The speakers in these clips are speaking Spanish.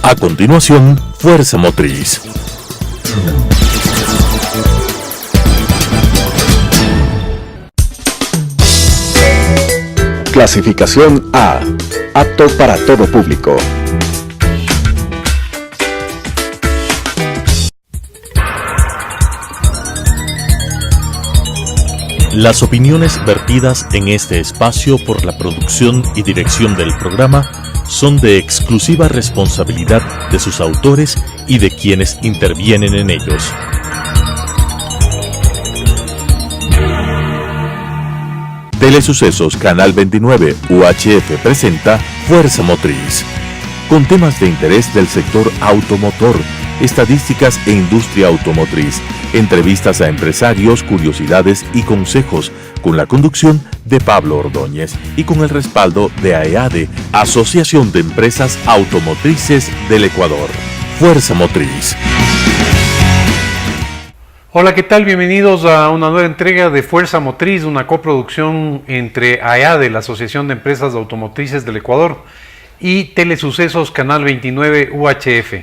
A continuación, Fuerza Motriz. Clasificación A. Apto para todo público. Las opiniones vertidas en este espacio por la producción y dirección del programa son de exclusiva responsabilidad de sus autores y de quienes intervienen en ellos. Telesucesos Canal 29 UHF presenta Fuerza Motriz, con temas de interés del sector automotor, estadísticas e industria automotriz, entrevistas a empresarios, curiosidades y consejos, con la conducción de Pablo Ordóñez y con el respaldo de AEADE, Asociación de Empresas Automotrices del Ecuador. Fuerza Motriz. Hola, ¿qué tal? Bienvenidos a una nueva entrega de Fuerza Motriz, una coproducción entre AEADE, la Asociación de Empresas Automotrices del Ecuador, y Telesucesos Canal 29 UHF.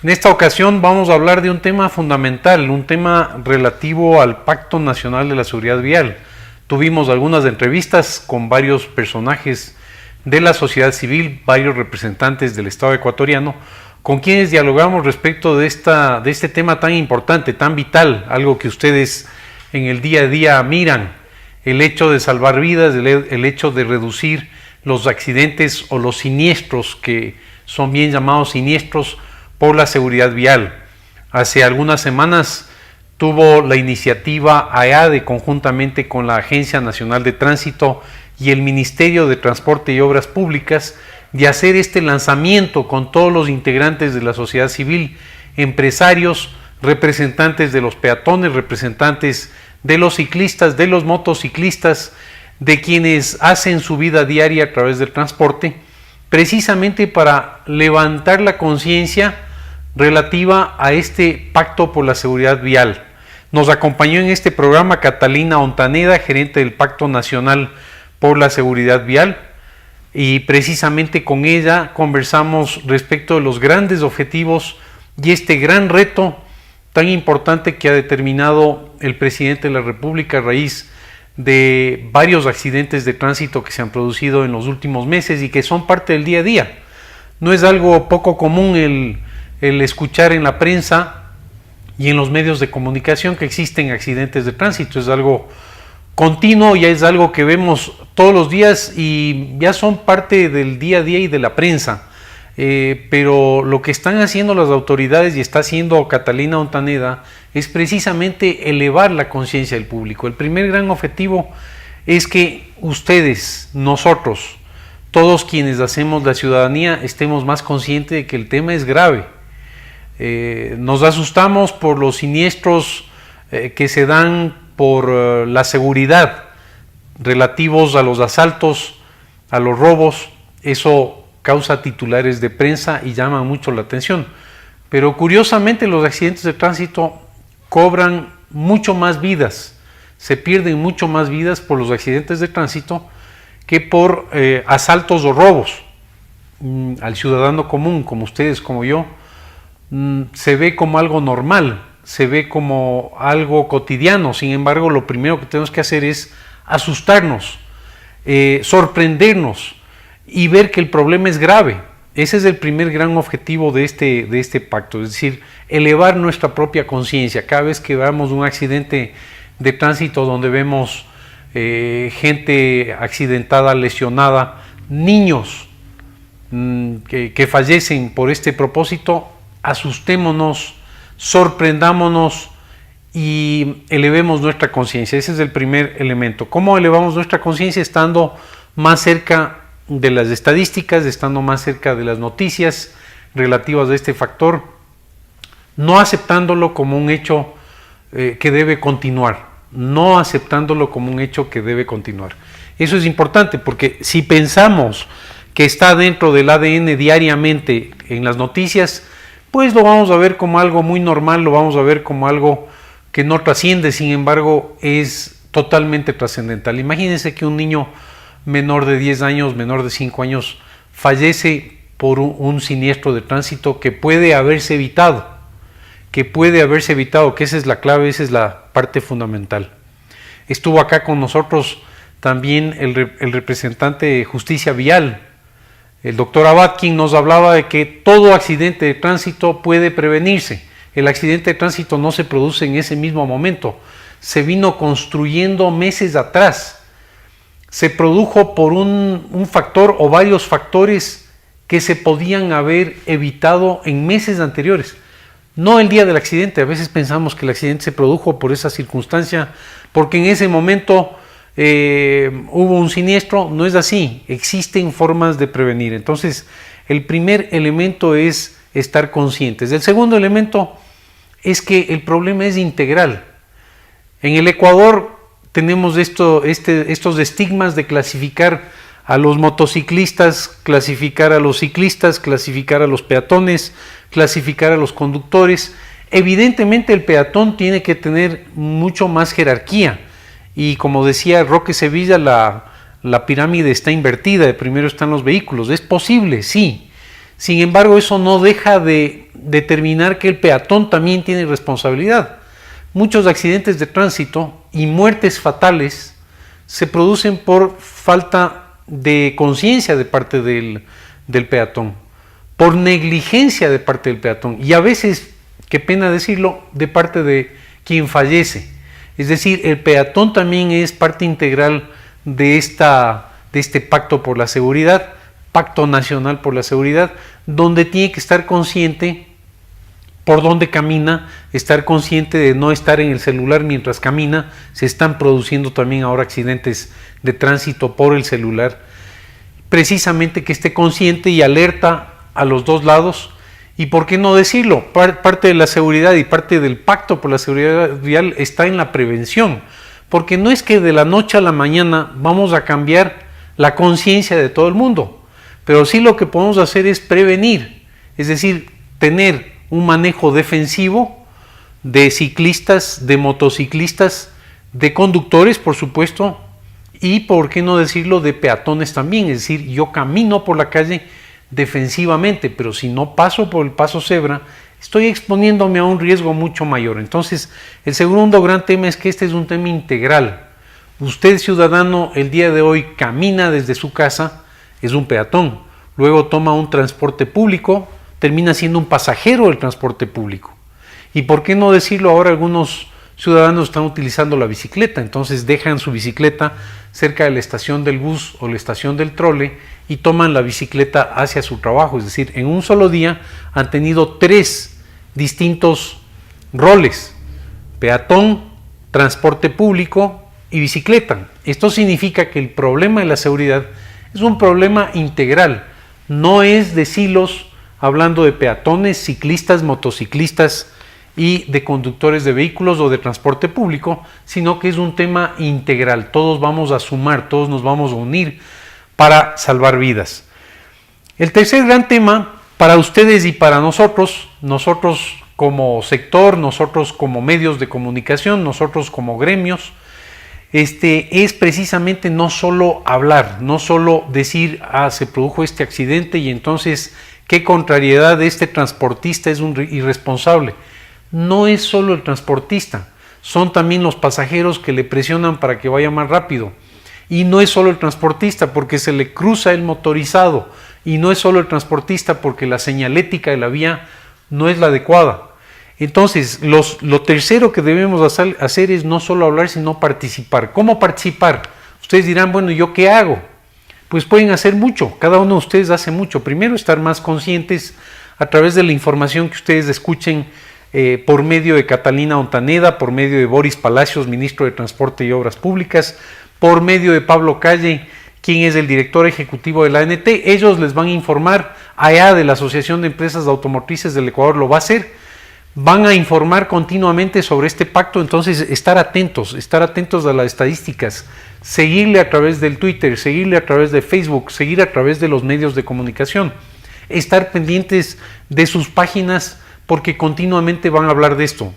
En esta ocasión vamos a hablar de un tema fundamental, un tema relativo al Pacto Nacional de la Seguridad Vial. Tuvimos algunas entrevistas con varios personajes de la sociedad civil, varios representantes del Estado ecuatoriano, con quienes dialogamos respecto de este tema tan importante, tan vital, algo que ustedes en el día a día miran, el hecho de salvar vidas, el hecho de reducir los accidentes o los siniestros, que son bien llamados siniestros, por la seguridad vial. Hace algunas semanas tuvo la iniciativa AEADE conjuntamente con la Agencia Nacional de Tránsito y el Ministerio de Transporte y Obras Públicas de hacer este lanzamiento con todos los integrantes de la sociedad civil, empresarios, representantes de los peatones, representantes de los ciclistas, de los motociclistas, de quienes hacen su vida diaria a través del transporte, precisamente para levantar la conciencia relativa a este pacto por la seguridad vial. Nos acompañó en este programa Catalina Ontaneda, gerente del Pacto Nacional por la Seguridad Vial, y precisamente con ella conversamos respecto de los grandes objetivos y este gran reto tan importante que ha determinado el presidente de la República a raíz de varios accidentes de tránsito que se han producido en los últimos meses y que son parte del día a día. No es algo poco común el escuchar en la prensa y en los medios de comunicación que existen accidentes de tránsito. Es algo continuo, ya es algo que vemos todos los días y ya son parte del día a día y de la prensa. Pero lo que están haciendo las autoridades y está haciendo Catalina Ontaneda es precisamente elevar la conciencia del público. El primer gran objetivo es que ustedes, nosotros, todos quienes hacemos la ciudadanía, estemos más conscientes de que el tema es grave. Nos asustamos por los siniestros que se dan por la seguridad relativos a los asaltos, a los robos. Eso causa titulares de prensa y llama mucho la atención. Pero curiosamente los accidentes de tránsito cobran mucho más vidas, se pierden mucho más vidas por los accidentes de tránsito que por asaltos o robos. Al ciudadano común, como ustedes, como yo, se ve como algo normal, se ve como algo cotidiano. Sin embargo, lo primero que tenemos que hacer es asustarnos, sorprendernos y ver que el problema es grave. Ese es el primer gran objetivo de este pacto, es decir, elevar nuestra propia conciencia. Cada vez que veamos un accidente de tránsito donde vemos gente accidentada, lesionada, niños que fallecen por este propósito, asustémonos, sorprendámonos y elevemos nuestra conciencia. Ese es el primer elemento. ¿Cómo elevamos nuestra conciencia? Estando más cerca de las estadísticas, estando más cerca de las noticias relativas a este factor, no aceptándolo como un hecho que debe continuar, no aceptándolo como un hecho que debe continuar. Eso es importante porque si pensamos que está dentro del ADN diariamente en las noticias, pues lo vamos a ver como algo muy normal, lo vamos a ver como algo que no trasciende. Sin embargo, es totalmente trascendental. Imagínense que un niño menor de 10 años, menor de 5 años, fallece por un siniestro de tránsito que puede haberse evitado, que esa es la clave, esa es la parte fundamental. Estuvo acá con nosotros también el representante de Justicia Vial, el doctor Abad, quien nos hablaba de que todo accidente de tránsito puede prevenirse. El accidente de tránsito no se produce en ese mismo momento, se vino construyendo meses atrás. Se produjo por un factor o varios factores que se podían haber evitado en meses anteriores. No el día del accidente, a veces pensamos que el accidente se produjo por esa circunstancia, porque en ese momento hubo un siniestro. No es así, existen formas de prevenir. Entonces, el primer elemento es estar conscientes. El segundo elemento es que el problema es integral. En el Ecuador tenemos estos estigmas de clasificar a los motociclistas, clasificar a los ciclistas, clasificar a los peatones, clasificar a los conductores. Evidentemente el peatón tiene que tener mucho más jerarquía y, como decía Roque Sevilla, la pirámide está invertida, de primero están los vehículos. Es posible, sí. Sin embargo, eso no deja de determinar que el peatón también tiene responsabilidad. Muchos accidentes de tránsito y muertes fatales se producen por falta de conciencia de parte del peatón, por negligencia de parte del peatón y a veces, qué pena decirlo, de parte de quien fallece. Es decir, el peatón también es parte integral de este pacto por la seguridad, Pacto Nacional por la Seguridad, donde tiene que estar consciente por dónde camina, estar consciente de no estar en el celular mientras camina. Se están produciendo también ahora accidentes de tránsito por el celular. Precisamente que esté consciente y alerta a los dos lados. Y por qué no decirlo, parte de la seguridad y parte del pacto por la seguridad vial está en la prevención. Porque no es que de la noche a la mañana vamos a cambiar la conciencia de todo el mundo, pero sí lo que podemos hacer es prevenir, es decir, tener un manejo defensivo de ciclistas, de motociclistas, de conductores, por supuesto, y por qué no decirlo, de peatones también. Es decir, yo camino por la calle defensivamente, pero si no paso por el paso cebra, estoy exponiéndome a un riesgo mucho mayor. Entonces, el segundo gran tema es que este es un tema integral. Usted, ciudadano, el día de hoy camina desde su casa, es un peatón, luego toma un transporte público, termina siendo un pasajero del transporte público. Y por qué no decirlo, ahora algunos ciudadanos están utilizando la bicicleta, entonces dejan su bicicleta cerca de la estación del bus o la estación del trole y toman la bicicleta hacia su trabajo. Es decir, en un solo día han tenido 3 distintos roles: peatón, transporte público y bicicleta. Esto significa que el problema de la seguridad es un problema integral, no es de silos, hablando de peatones, ciclistas, motociclistas y de conductores de vehículos o de transporte público, sino que es un tema integral. Todos vamos a sumar, todos nos vamos a unir para salvar vidas. El tercer gran tema para ustedes y para nosotros como sector, nosotros como medios de comunicación, nosotros como gremios, es precisamente no solo hablar, no solo decir, se produjo este accidente y entonces qué contrariedad de este transportista, es un irresponsable. No es solo el transportista, son también los pasajeros que le presionan para que vaya más rápido. Y no es solo el transportista porque se le cruza el motorizado. Y no es solo el transportista porque la señalética de la vía no es la adecuada. Entonces, lo tercero que debemos hacer es no solo hablar, sino participar. ¿Cómo participar? Ustedes dirán, bueno, ¿yo qué hago? Pues pueden hacer mucho, cada uno de ustedes hace mucho. Primero, estar más conscientes a través de la información que ustedes escuchen por medio de Catalina Ontaneda, por medio de Boris Palacios, ministro de Transporte y Obras Públicas, por medio de Pablo Calle, quien es el director ejecutivo de la ANT. Ellos les van a informar, allá de la Asociación de Empresas Automotrices del Ecuador lo va a hacer. Van a informar continuamente sobre este pacto, entonces estar atentos a las estadísticas, seguirle a través del Twitter, seguirle a través de Facebook, seguir a través de los medios de comunicación, estar pendientes de sus páginas porque continuamente van a hablar de esto.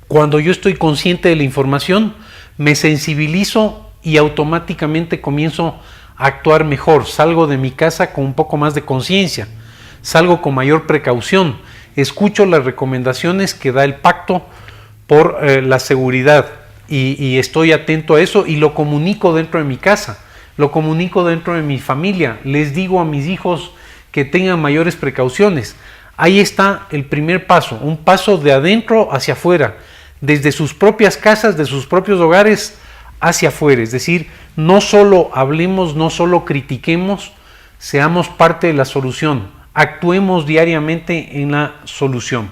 Cuando yo estoy consciente de la información, me sensibilizo y automáticamente comienzo actuar mejor, salgo de mi casa con un poco más de conciencia, salgo con mayor precaución, escucho las recomendaciones que da el Pacto por la Seguridad y estoy atento a eso y lo comunico dentro de mi casa, lo comunico dentro de mi familia, les digo a mis hijos que tengan mayores precauciones. Ahí está el primer paso, un paso de adentro hacia afuera, desde sus propias casas, de sus propios hogares hacia afuera. Es decir, no solo hablemos, no solo critiquemos, seamos parte de la solución, actuemos diariamente en la solución.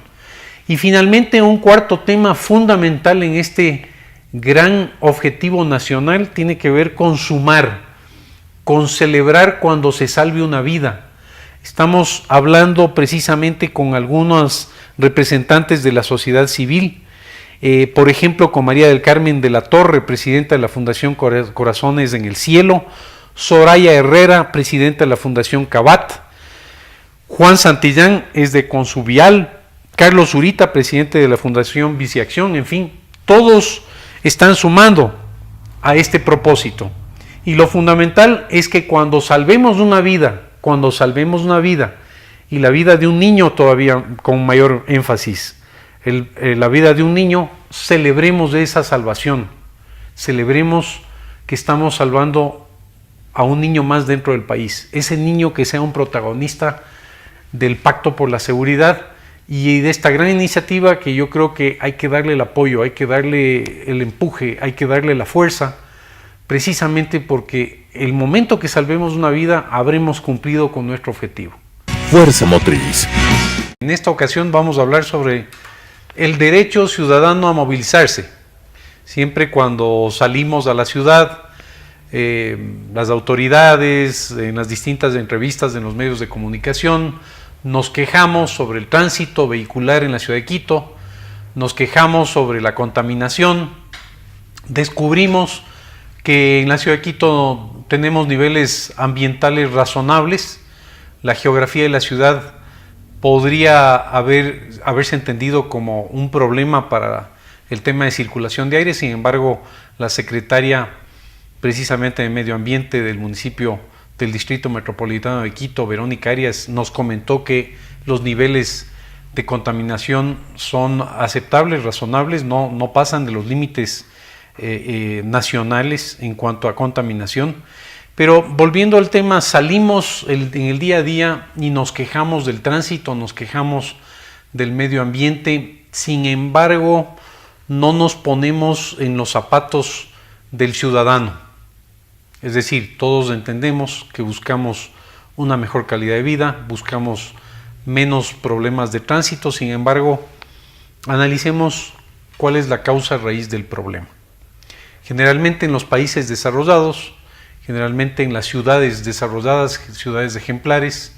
Y finalmente, un cuarto tema fundamental en este gran objetivo nacional tiene que ver con sumar, con celebrar cuando se salve una vida. Estamos hablando precisamente con algunos representantes de la sociedad civil, por ejemplo con María del Carmen de la Torre, presidenta de la Fundación Corazones en el Cielo, Soraya Herrera, presidenta de la Fundación Cabat, Juan Santillán es de Consubial, Carlos Zurita, presidente de la Fundación Biciacción, en fin, todos están sumando a este propósito. Y lo fundamental es que cuando salvemos una vida, y la vida de un niño todavía con mayor énfasis, la vida de un niño, celebremos de esa salvación, celebremos que estamos salvando a un niño más dentro del país, ese niño que sea un protagonista del Pacto por la Seguridad y de esta gran iniciativa que yo creo que hay que darle el apoyo, hay que darle el empuje, hay que darle la fuerza, precisamente porque el momento que salvemos una vida habremos cumplido con nuestro objetivo. Fuerza Motriz. En esta ocasión vamos a hablar sobre el derecho ciudadano a movilizarse. Siempre cuando salimos a la ciudad, las autoridades, en las distintas entrevistas en los medios de comunicación, nos quejamos sobre el tránsito vehicular en la ciudad de Quito, nos quejamos sobre la contaminación, descubrimos que en la ciudad de Quito tenemos niveles ambientales razonables, la geografía de la ciudad podría haberse entendido como un problema para el tema de circulación de aire, sin embargo la secretaria precisamente de Medio Ambiente del municipio del Distrito Metropolitano de Quito, Verónica Arias, nos comentó que los niveles de contaminación son aceptables, razonables, no pasan de los límites nacionales en cuanto a contaminación. Pero volviendo al tema, salimos en el día a día y nos quejamos del tránsito, nos quejamos del medio ambiente, sin embargo no nos ponemos en los zapatos del ciudadano. Es decir, todos entendemos que buscamos una mejor calidad de vida, buscamos menos problemas de tránsito, sin embargo, analicemos cuál es la causa raíz del problema. Generalmente en los países desarrollados, generalmente en las ciudades desarrolladas, ciudades ejemplares,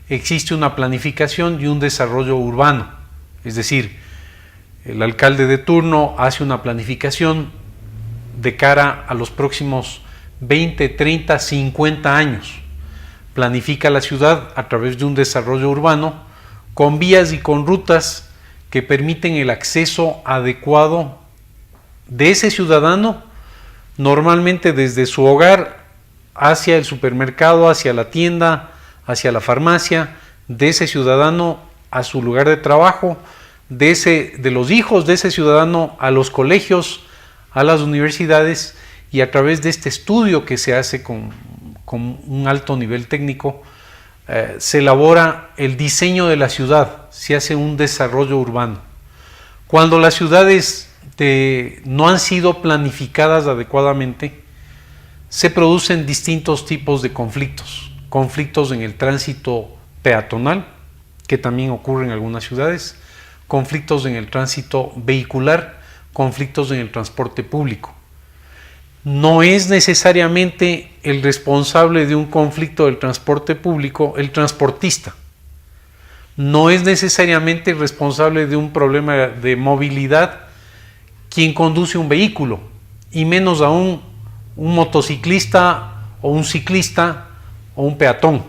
existe una planificación y un desarrollo urbano. Es decir, el alcalde de turno hace una planificación de cara a los próximos 20, 30, 50 años. Planifica la ciudad a través de un desarrollo urbano con vías y con rutas que permiten el acceso adecuado de ese ciudadano, normalmente desde su hogar hacia el supermercado, hacia la tienda, hacia la farmacia, de ese ciudadano a su lugar de trabajo, de los hijos de ese ciudadano a los colegios, a las universidades, y a través de este estudio que se hace con un alto nivel técnico, se elabora el diseño de la ciudad, se hace un desarrollo urbano. Cuando las ciudades no han sido planificadas adecuadamente, se producen distintos tipos de conflictos en el tránsito peatonal, que también ocurre en algunas ciudades, conflictos en el tránsito vehicular, conflictos en el transporte público. No es necesariamente el responsable de un conflicto del transporte público el transportista. No es necesariamente el responsable de un problema de movilidad quien conduce un vehículo, y menos aún un motociclista o un ciclista o un peatón.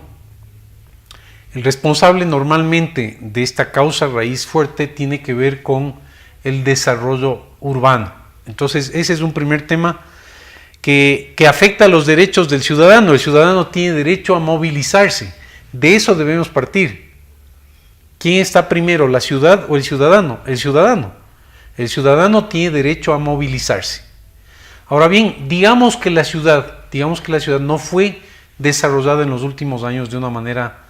El responsable normalmente de esta causa raíz fuerte tiene que ver con el desarrollo urbano. Entonces ese es un primer tema que afecta a los derechos del ciudadano. El ciudadano tiene derecho a movilizarse. De eso debemos partir. ¿Quién está primero, la ciudad o el ciudadano? El ciudadano. El ciudadano tiene derecho a movilizarse. Ahora bien, digamos que la ciudad no fue desarrollada en los últimos años de una manera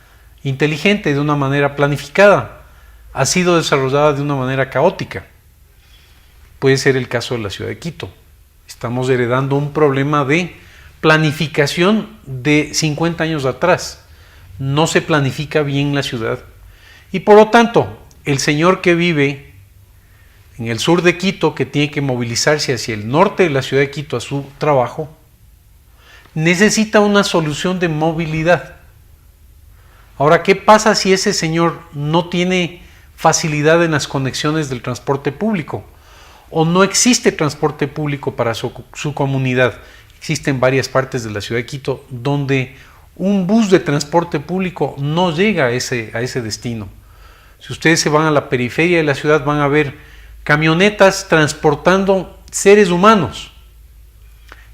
inteligente, de una manera planificada. Ha sido desarrollada de una manera caótica. Puede ser el caso de la ciudad de Quito. Estamos heredando un problema de planificación de 50 años atrás. No se planifica bien la ciudad. Y por lo tanto, el señor que vive en el sur de Quito, que tiene que movilizarse hacia el norte de la ciudad de Quito a su trabajo, necesita una solución de movilidad. Ahora, ¿qué pasa si ese señor no tiene facilidad en las conexiones del transporte público? O no existe transporte público para su comunidad. Existen varias partes de la ciudad de Quito donde un bus de transporte público no llega a ese destino. Si ustedes se van a la periferia de la ciudad, van a ver camionetas transportando seres humanos.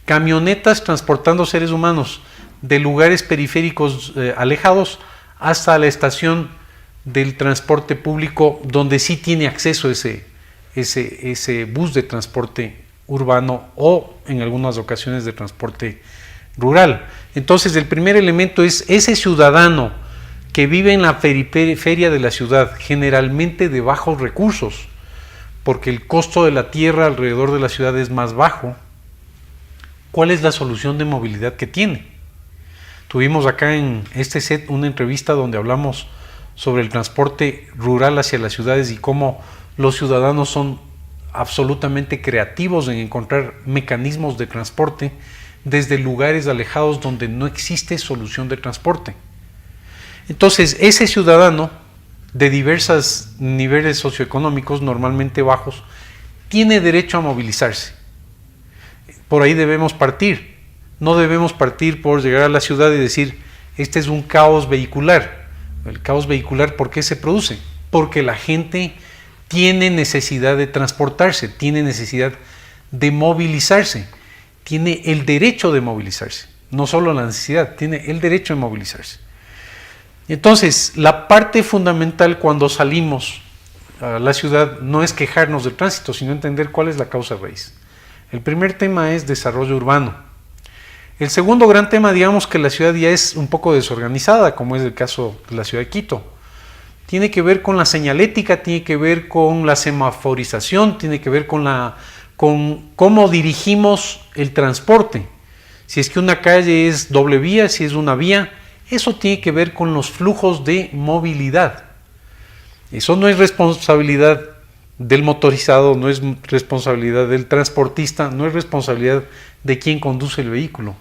Camionetas transportando seres humanos de lugares periféricos alejados hasta la estación del transporte público donde sí tiene acceso ese bus de transporte urbano o en algunas ocasiones de transporte rural. Entonces el primer elemento es ese ciudadano que vive en la periferia de la ciudad, generalmente de bajos recursos, porque el costo de la tierra alrededor de la ciudad es más bajo. ¿Cuál es la solución de movilidad que tiene? Tuvimos acá en este set una entrevista donde hablamos sobre el transporte rural hacia las ciudades y cómo los ciudadanos son absolutamente creativos en encontrar mecanismos de transporte desde lugares alejados donde no existe solución de transporte. Entonces, ese ciudadano de diversos niveles socioeconómicos, normalmente bajos, tiene derecho a movilizarse. Por ahí debemos partir. No debemos partir por llegar a la ciudad y decir, este es un caos vehicular. El caos vehicular, ¿por qué se produce? Porque la gente tiene necesidad de transportarse, tiene necesidad de movilizarse, tiene el derecho de movilizarse, no solo la necesidad, tiene el derecho de movilizarse. Entonces, la parte fundamental cuando salimos a la ciudad no es quejarnos del tránsito, sino entender cuál es la causa raíz. El primer tema es desarrollo urbano. El segundo gran tema, digamos que la ciudad ya es un poco desorganizada, como es el caso de la ciudad de Quito. Tiene que ver con la señalética, tiene que ver con la semaforización, tiene que ver con cómo dirigimos el transporte. Si es que una calle es doble vía, si es una vía, eso tiene que ver con los flujos de movilidad. Eso no es responsabilidad del motorizado, no es responsabilidad del transportista, no es responsabilidad de quien conduce el vehículo.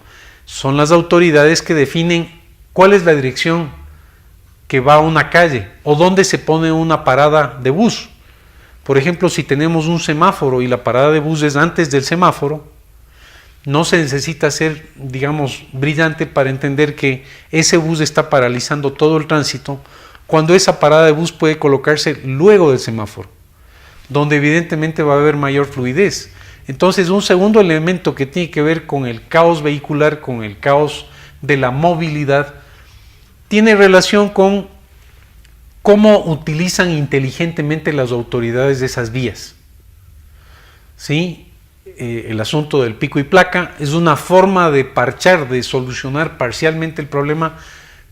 Son las autoridades que definen cuál es la dirección que va a una calle o dónde se pone una parada de bus. Por ejemplo, si tenemos un semáforo y la parada de bus es antes del semáforo, no se necesita ser, digamos, brillante para entender que ese bus está paralizando todo el tránsito, cuando esa parada de bus puede colocarse luego del semáforo, donde evidentemente va a haber mayor fluidez. Entonces, un segundo elemento que tiene que ver con el caos vehicular, con el caos de la movilidad, tiene relación con cómo utilizan inteligentemente las autoridades de esas vías. ¿Sí? El asunto del pico y placa es una forma de parchar, de solucionar parcialmente el problema,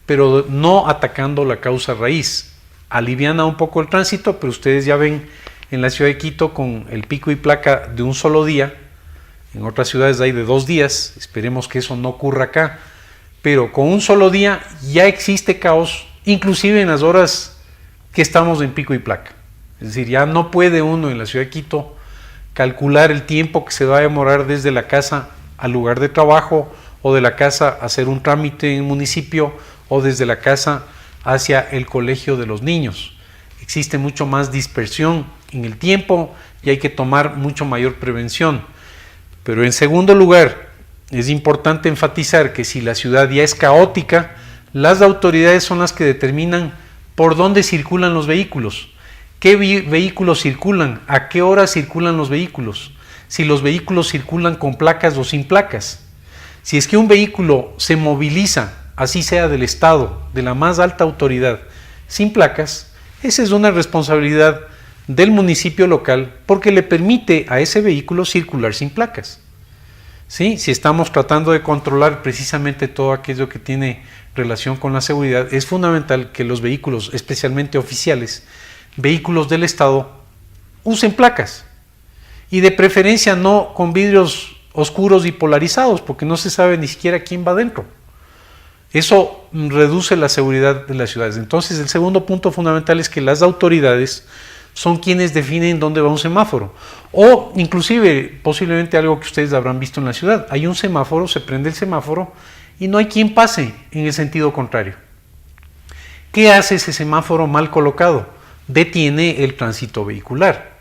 pero no atacando la causa raíz. Aliviana un poco el tránsito, pero ustedes ya ven en la ciudad de Quito con el pico y placa de un solo día. En otras ciudades hay de 2 días, esperemos que eso no ocurra acá, pero con un solo día ya existe caos, inclusive en las horas que estamos en pico y placa. Es decir, ya no puede uno en la ciudad de Quito calcular el tiempo que se va a demorar desde la casa al lugar de trabajo, o de la casa a hacer un trámite en el municipio, o desde la casa hacia el colegio de los niños. Existe mucho más dispersión en el tiempo y hay que tomar mucho mayor prevención. Pero en segundo lugar, es importante enfatizar que si la ciudad ya es caótica, las autoridades son las que determinan por dónde circulan los vehículos. ¿Qué vehículos circulan? ¿A qué hora circulan los vehículos? si los vehículos circulan con placas o sin placas. Si es que un vehículo se moviliza, así sea del Estado, de la más alta autoridad, sin placas, esa es una responsabilidad del municipio local porque le permite a ese vehículo circular sin placas. ¿Sí? Si estamos tratando de controlar precisamente todo aquello que tiene relación con la seguridad, es fundamental que los vehículos, especialmente oficiales, vehículos del Estado, usen placas y de preferencia no con vidrios oscuros y polarizados, porque no se sabe ni siquiera quién va adentro. Eso reduce la seguridad de las ciudades. Entonces, el segundo punto fundamental es que las autoridades son quienes definen dónde va un semáforo. O inclusive, posiblemente algo que ustedes habrán visto en la ciudad. Hay un semáforo, se prende el semáforo y no hay quien pase en el sentido contrario. ¿Qué hace ese semáforo mal colocado? Detiene el tránsito vehicular.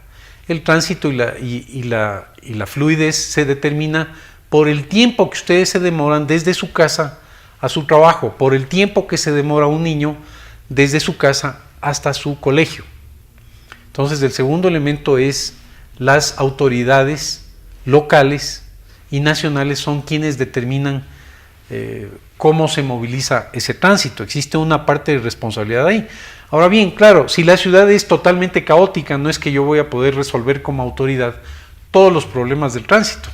El tránsito y la fluidez se determina por el tiempo que ustedes se demoran desde su casa a su trabajo, por el tiempo que se demora un niño desde su casa hasta su colegio. Entonces, el segundo elemento es las autoridades locales y nacionales son quienes determinan cómo se moviliza ese tránsito. Existe una parte de responsabilidad ahí. Ahora bien, claro, si la ciudad es totalmente caótica, no es que yo voy a poder resolver como autoridad todos los problemas del tránsito.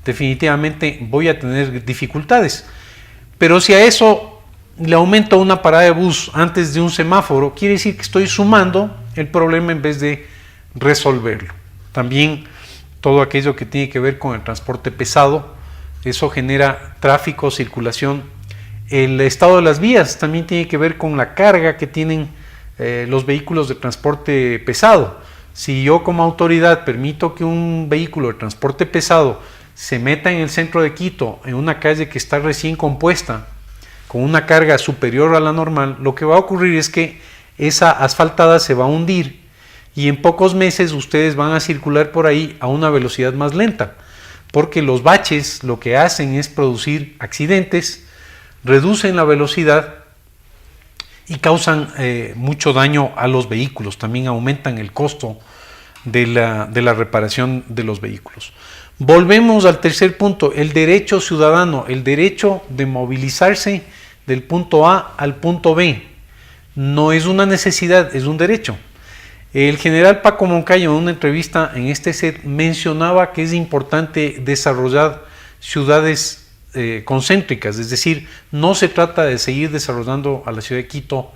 Definitivamente voy a tener dificultades. Pero si a eso le aumento una parada de bus antes de un semáforo, quiere decir que estoy sumando el problema en vez de resolverlo. También todo aquello que tiene que ver con el transporte pesado, eso genera tráfico, circulación. El estado de las vías también tiene que ver con la carga que tienen los vehículos de transporte pesado. Si yo como autoridad permito que un vehículo de transporte pesado se meta en el centro de Quito, en una calle que está recién compuesta, con una carga superior a la normal, lo que va a ocurrir es que esa asfaltada se va a hundir y en pocos meses ustedes van a circular por ahí a una velocidad más lenta, porque los baches lo que hacen es producir accidentes, reducen la velocidad y causan mucho daño a los vehículos, también aumentan el costo de la reparación de los vehículos. Volvemos al tercer punto, el derecho ciudadano, el derecho de movilizarse del punto A al punto B. No es una necesidad, es un derecho. El general Paco Moncayo en una entrevista en este set mencionaba que es importante desarrollar ciudades concéntricas, es decir, no se trata de seguir desarrollando a la ciudad de Quito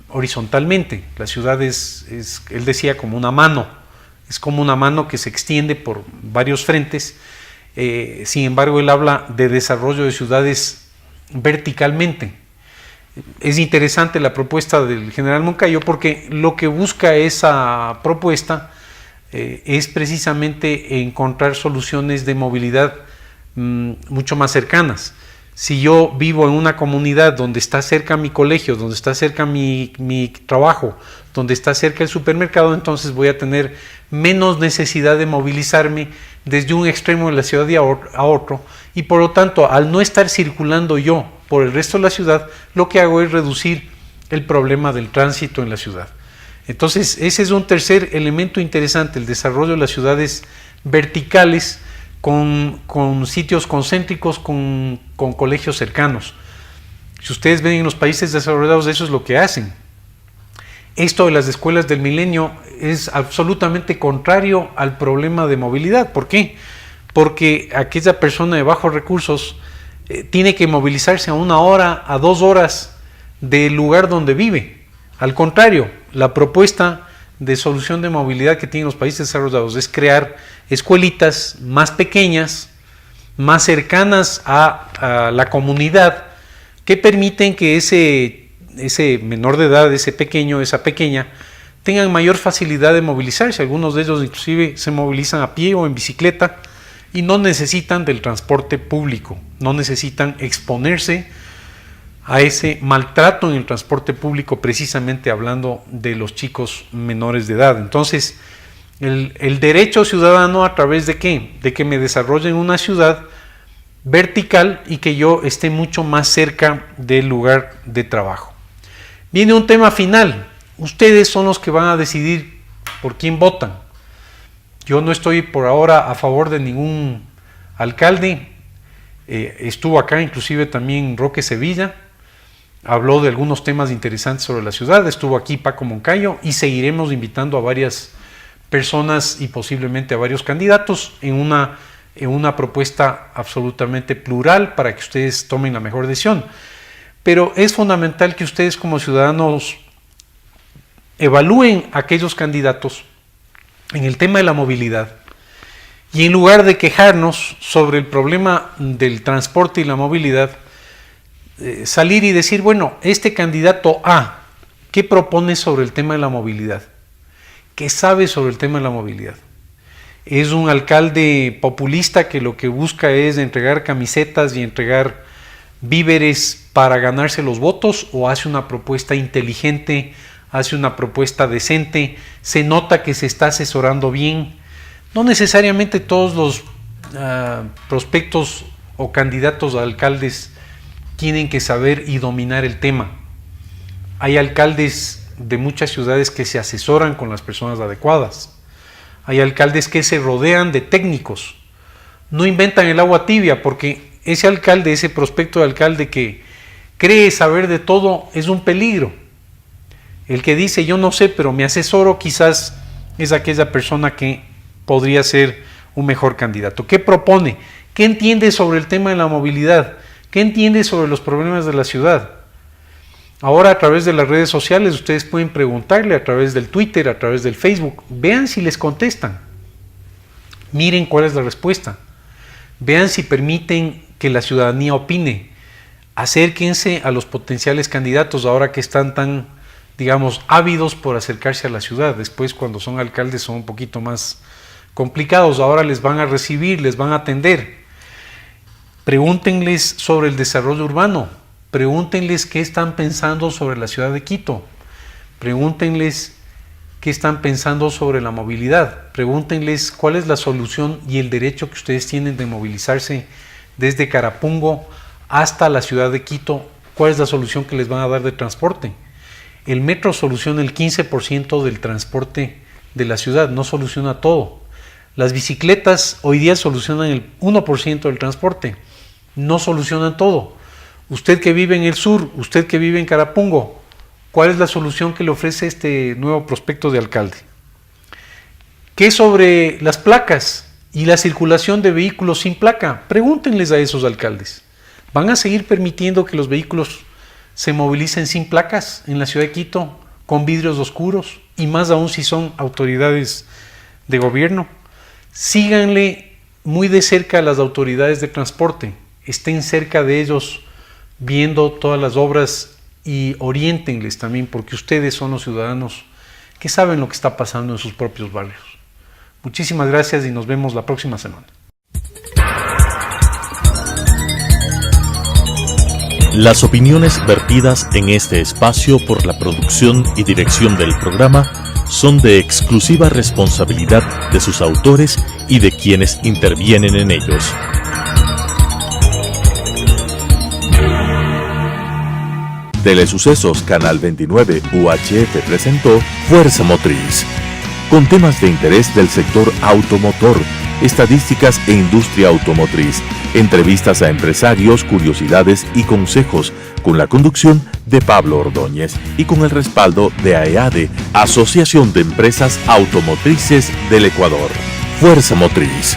horizontalmente. La ciudad él decía, como una mano, es como una mano que se extiende por varios frentes. Sin embargo, él habla de desarrollo de ciudades verticalmente. Es interesante la propuesta del general Moncayo porque lo que busca esa propuesta es precisamente encontrar soluciones de movilidad mucho más cercanas. Si yo vivo en una comunidad donde está cerca mi colegio, donde está cerca mi trabajo, donde está cerca el supermercado, entonces voy a tener menos necesidad de movilizarme desde un extremo de la ciudad a otro, y por lo tanto, al no estar circulando yo por el resto de la ciudad, lo que hago es reducir el problema del tránsito en la ciudad. Entonces, ese es un tercer elemento interesante, el desarrollo de las ciudades verticales con sitios concéntricos, con colegios cercanos. Si ustedes ven en los países desarrollados, eso es lo que hacen. Esto de las escuelas del milenio es absolutamente contrario al problema de movilidad. ¿Por qué? Porque aquella persona de bajos recursos tiene que movilizarse a 1 hora, a 2 horas del lugar donde vive. Al contrario, la propuesta de solución de movilidad que tienen los países desarrollados es crear escuelitas más pequeñas, más cercanas a la comunidad, que permiten que ese menor de edad, ese pequeño, esa pequeña, tengan mayor facilidad de movilizarse. Algunos de ellos inclusive se movilizan a pie o en bicicleta y no necesitan del transporte público, no necesitan exponerse a ese maltrato en el transporte público, precisamente hablando de los chicos menores de edad. Entonces, el derecho ciudadano, ¿a través de qué? De que me desarrolle en una ciudad vertical y que yo esté mucho más cerca del lugar de trabajo. Viene un tema final. Ustedes son los que van a decidir por quién votan. Yo no estoy por ahora a favor de ningún alcalde. Estuvo acá inclusive también Roque Sevilla, habló de algunos temas interesantes sobre la ciudad, estuvo aquí Paco Moncayo y seguiremos invitando a varias personas y posiblemente a varios candidatos en una propuesta absolutamente plural para que ustedes tomen la mejor decisión. Pero es fundamental que ustedes como ciudadanos evalúen a aquellos candidatos en el tema de la movilidad y en lugar de quejarnos sobre el problema del transporte y la movilidad, salir y decir, bueno, este candidato A, ¿qué propone sobre el tema de la movilidad? ¿Qué sabe sobre el tema de la movilidad? ¿Es un alcalde populista que lo que busca es entregar camisetas y entregar víveres para ganarse los votos, o hace una propuesta inteligente, hace una propuesta decente, se nota que se está asesorando bien? No necesariamente todos los prospectos o candidatos a alcaldes tienen que saber y dominar el tema. Hay alcaldes de muchas ciudades que se asesoran con las personas adecuadas. Hay alcaldes que se rodean de técnicos. No inventan el agua tibia, porque ese alcalde, ese prospecto de alcalde que cree saber de todo es un peligro. El que dice yo no sé, pero me asesoro, quizás es aquella persona que podría ser un mejor candidato. ¿Qué propone? ¿Qué entiende sobre el tema de la movilidad? ¿Qué entiende sobre los problemas de la ciudad? Ahora, a través de las redes sociales, ustedes pueden preguntarle, a través del Twitter, a través del Facebook. Vean si les contestan. Miren cuál es la respuesta. Vean si permiten que la ciudadanía opine. Acérquense a los potenciales candidatos ahora que están tan, digamos, ávidos por acercarse a la ciudad. Después, cuando son alcaldes, son un poquito más complicados. Ahora les van a recibir, les van a atender. Pregúntenles sobre el desarrollo urbano. Pregúntenles qué están pensando sobre la ciudad de Quito. Pregúntenles qué están pensando sobre la movilidad. Pregúntenles cuál es la solución y el derecho que ustedes tienen de movilizarse desde Carapungo hasta la ciudad de Quito. ¿Cuál es la solución que les van a dar de transporte? El metro soluciona el 15% del transporte de la ciudad, no soluciona todo. Las bicicletas hoy día solucionan el 1% del transporte, no solucionan todo. Usted que vive en el sur, usted que vive en Carapungo, ¿cuál es la solución que le ofrece este nuevo prospecto de alcalde? ¿Qué sobre las placas y la circulación de vehículos sin placa? Pregúntenles a esos alcaldes. ¿Van a seguir permitiendo que los vehículos se movilicen sin placas en la ciudad de Quito, con vidrios oscuros, y más aún si son autoridades de gobierno? Síganle muy de cerca a las autoridades de transporte, estén cerca de ellos viendo todas las obras y oriéntenles también, porque ustedes son los ciudadanos que saben lo que está pasando en sus propios barrios. Muchísimas gracias y nos vemos la próxima semana. Las opiniones vertidas en este espacio por la producción y dirección del programa son de exclusiva responsabilidad de sus autores y de quienes intervienen en ellos. Telesucesos Canal 29 UHF presentó Fuerza Motriz, con temas de interés del sector automotor, estadísticas e industria automotriz, entrevistas a empresarios, curiosidades y consejos, con la conducción de Pablo Ordóñez y con el respaldo de AEADE, Asociación de Empresas Automotrices del Ecuador. Fuerza Motriz.